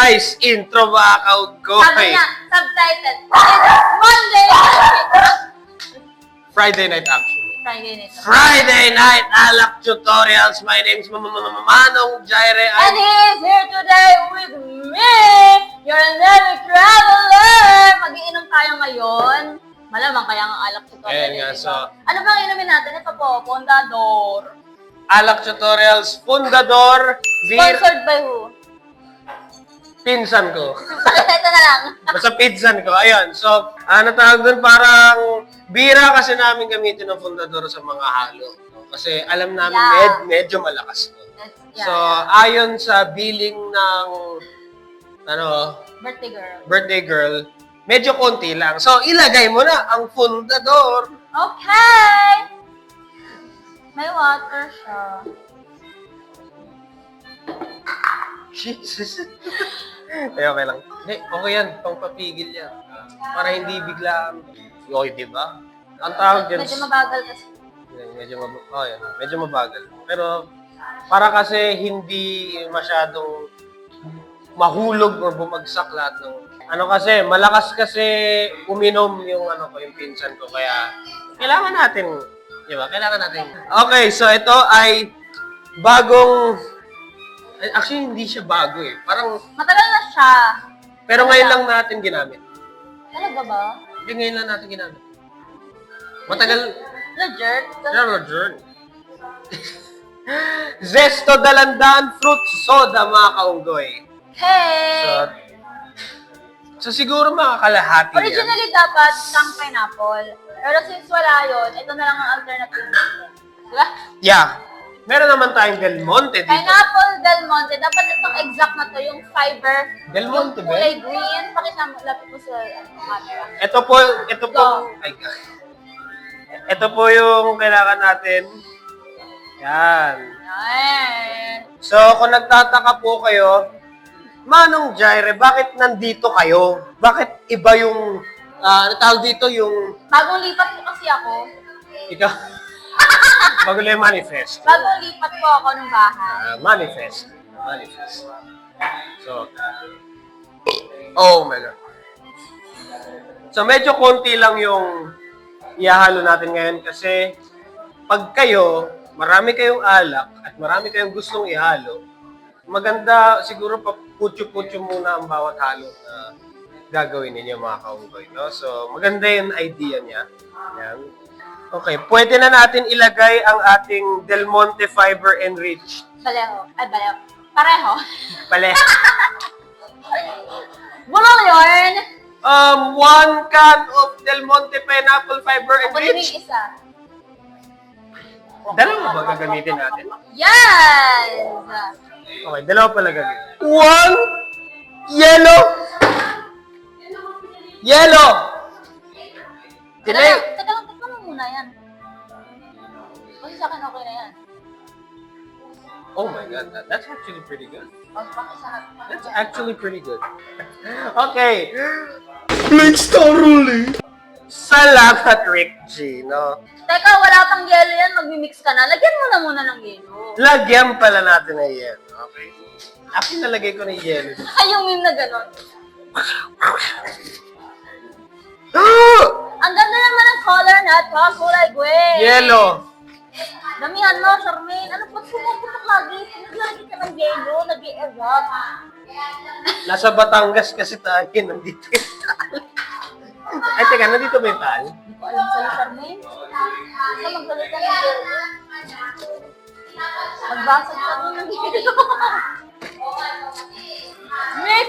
guys, intro mga kaugkoy. Sabi nga, subtitle. It's Monday! Friday night action. Friday nito. Friday night alak tutorials. My name is Manong Jaire. And he is here today with me, your never traveler. Mag-iinom tayo ngayon. Malamang kaya ang alak tutorial. Ayan nga, diba? so... Ano bang inumin natin? Ito po, Pondador. Alak tutorials, Fundador, beer, Sponsored by who? pinsan ko. Ito na lang. Basta pinsan ko. Ayun. So, ano tawag doon? Parang bira kasi namin gamitin ng Fundador sa mga halo. Kasi alam namin medyo malakas to. So, ayon sa billing ng birthday girl, medyo konti lang. So, ilagay mo na ang Fundador. Okay! May water siya. Jesus. Okay lang. Hindi, okay yan. Pangpapigil yan. Para hindi biglaan. Okay, di ba? Ang tawag dyan... Medyo mabagal kasi. Medyo mabagal. Pero, para kasi hindi masyadong mahulog or bumagsak lahat ng... Ano kasi, malakas kasi uminom yung yung pinsan ko. Kaya, kailangan natin... Di ba? Kailangan natin... Okay, so ito ay bagong... Actually, hindi siya bago eh. Parang... Matagal na siya. Pero ngayon lang natin ginamit. Talaga ba? Hindi, ngayon lang natin ginamit. Matagal... Legit? Legit. Zesto Dalandan Fruit Soda, mga kaunggoy. Hey! So siguro mga kalahati yan. Originally dapat isang pineapple. Pero since wala yun, ito na lang ang alternative nito. Diba? Yeah. Meron naman tayong Del Monte dito. Pineapple Del Monte. Dapat itong exact na to, yung fiber. Del Monte yung ba? kulay green. Pakita mo, lapit mo sa camera. Ito po, ay, ito po yung kailangan natin. Yan. Yan. So, kung nagtataka po kayo, Manong Jaire, bakit nandito kayo? Bakit iba yung, tawag dito yung... Bagong lipat po kasi ako. Ikaw? Bago lang yung manifest. Bagong lipat po ako ng bahay. Manifest. So, oh my God. So, medyo konti lang yung ihahalo natin ngayon kasi pag kayo, marami kayong alak at marami kayong gustong ihalo, maganda siguro pa putyo-putyo muna ang bawat halo na gagawin ninyo mga kaunggoy. No? So, maganda yung idea niya. Yan. Okay, pwede na natin ilagay ang ating Del Monte Fiber Enriched. Pareho. Pareho. Wala yun! 1 can of Del Monte Pineapple Fiber Ako din yung Enriched. isa. Dalawa ba gagamitin natin? Yes! Okay, dalawa pala gagamitin. 1 yellow! Teka lang, mo muna yan. Kasi sa akin okay na yan. Oh my God, that's actually pretty good. Pakisahat. That's actually pretty good. Okay. Blake Star Rolling. Salamat, Rick G, no? Teka, wala pang yelo yan. Magmimix ka na. Lagyan mo na muna ng yelo. Lagyan pala natin ng yelo, okay? Actually, nalagay ko ng yelo. Ay, yung meme na gano'n. Ang ganda naman ng color na ito. Kulay gray. Yelo. Damihan mo, Charmaine. Ano ba't pumuputok lagi? Naglagay ka ng yelo, nag-i-erupt. Nasa Batangas kasi tayo. Nandito yung taal. Ay, teka, nandito ba yung taal? Hindi ko alam sa'yo, Charmaine. Basta magsalita ng yelo. Magbasag ka nun ng yelo. Mix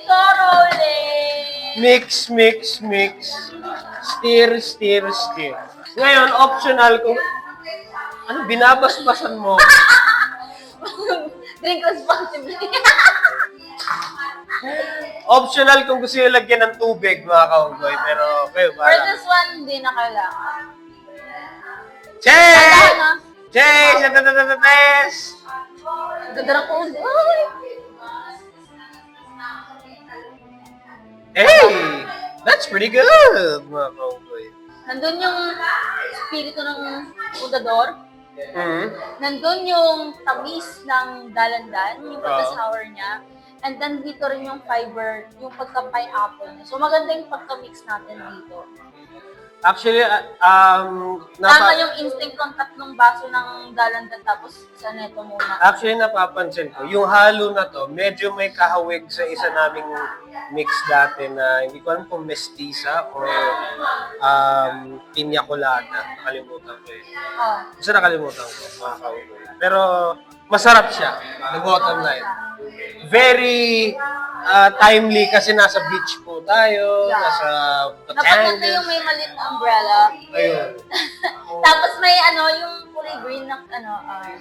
thoroughly. Mix. Stir. Ngayon, optional kung... Ano, binabasbasan mo? Drink responsibly. Optional kung gusto nyo lagyan ng tubig, mga kaunggoy. Pero, kayo, For this one, hindi na kailangan. Check! na. Check! Test! Ganda ng ulo. Ay! Hey! That's pretty good, mga kaunggoy. Nandun yung spirito ng Fundador. Mm-hmm. Nandun yung tamis ng dalandan, yung pagka-sour niya. And then dito rin yung fiber, yung pagka-pineapple niya. So maganda yung pagka-mix natin dito. Actually, Tama yung instinct ng tatlong baso ng dalandan tapos isa neto muna. actually, napapansin ko, yung halo na to, medyo may kahawig sa isa naming mix dati na hindi ko alam kung mestiza or piña colada. Nakalimutan ko eh. Oh. Isa nakalimutan ko, mga kaugoy. Pero masarap siya, the bottom line. Very timely kasi nasa beach po tayo, Yeah. nasa Napaganda yung Batangas. may maliit na umbrella. Ayun. Tapos may yung kulay green na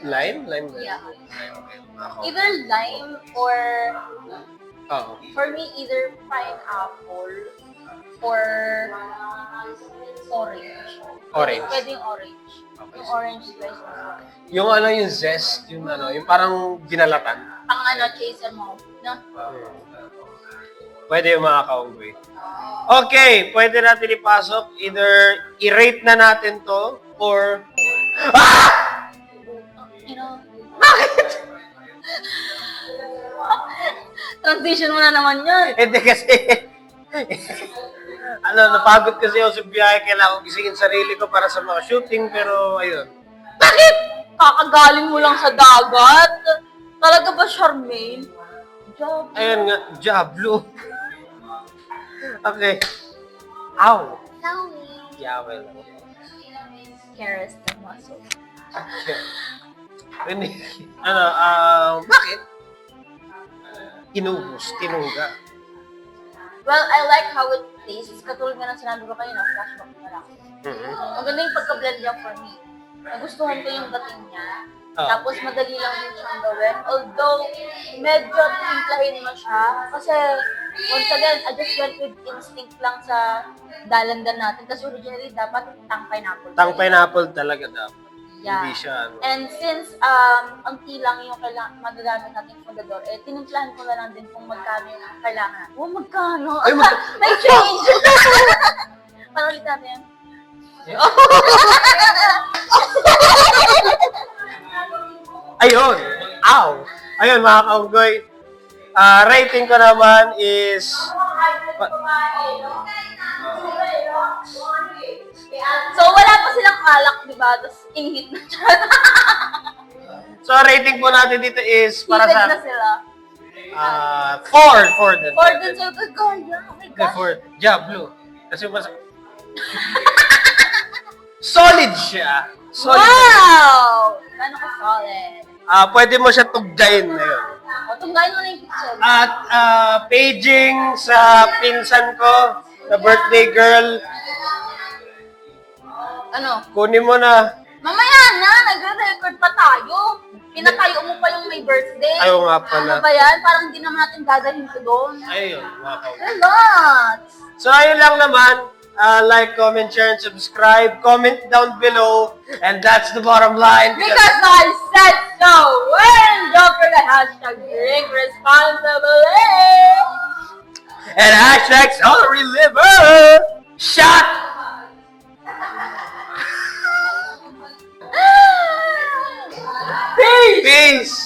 Lime? Lime ba? Yeah. Ako. either lime or Oo. for me either pineapple or orange. Orange. Pwedeng orange. Okay. Yung orange slice. Yung yung zest, yung parang binalatan. Pang chaser mo. No? Pwede yung mga kaunggoy. Okay, pwede natin ipasok. Either i-rate na natin to or... You know, transition mo na naman yun. Hindi kasi... napagod kasi ako sa biyahe. Kailangan ko gisingin sarili ko para sa mga shooting. Pero, ayun. Bakit? Kakagaling mo lang sa dagat? Talaga ba, Charmaine? Job. Ayun nga, Diablo. Okay. Ow. Naomi. Yeah, well. Cares the muscle. Bakit? Inubos, tinungga. Well, I like how it tastes. Katulad nga ng sinabi ko kanina, flashback na lang. Mhm. Maganda yung pagka-blend niya for me. Nagustuhan ko yung dating niya. Ah. Tapos madali lang din siyang gawin. Although, medyo timplahin mo siya. Kasi, once again, I just went with instinct lang sa dalandan natin. Kasi originally, dapat tang pineapple. Tang pineapple talaga dapat. Yeah. Hindi siya, And since ang lang yung magagamit natin fundador, tinimplahan ko na lang din kung magkano yung kailangan. Oh, magkano? Ay, May change! Parang ulit natin. Ayun! Ow! Ayun, mga kaunggoy. Rating ko naman is... So, wala pa silang alak, di ba? Tapos, inhit na siya. So, rating po natin dito is para Heated sa... na sila. 4 din. For the Circle Garden. Oh my gosh. 4. Diablo. Kasi mas... Solid siya. Solid. Wow! Gano'n ka solid. Pwede mo siya tugjayin na yun. O, tunggayin mo na yung kitchen. At paging sa pinsan ko, na birthday girl, Ano? kunin mo na. Mamaya na, nagre-record pa tayo. Pinatayo mo pa yung may birthday. Ayaw nga pala. Ano ba yan? Parang hindi naman natin dadalhin ko doon. Ayun, mga kaunggoy. Relax! So, ayun lang naman. Like, comment, share, and subscribe. Comment down below. And that's the bottom line. Because I said so! And don't forget hashtag drink responsibly! And hashtag celery liver. Shot. Peace! Peace.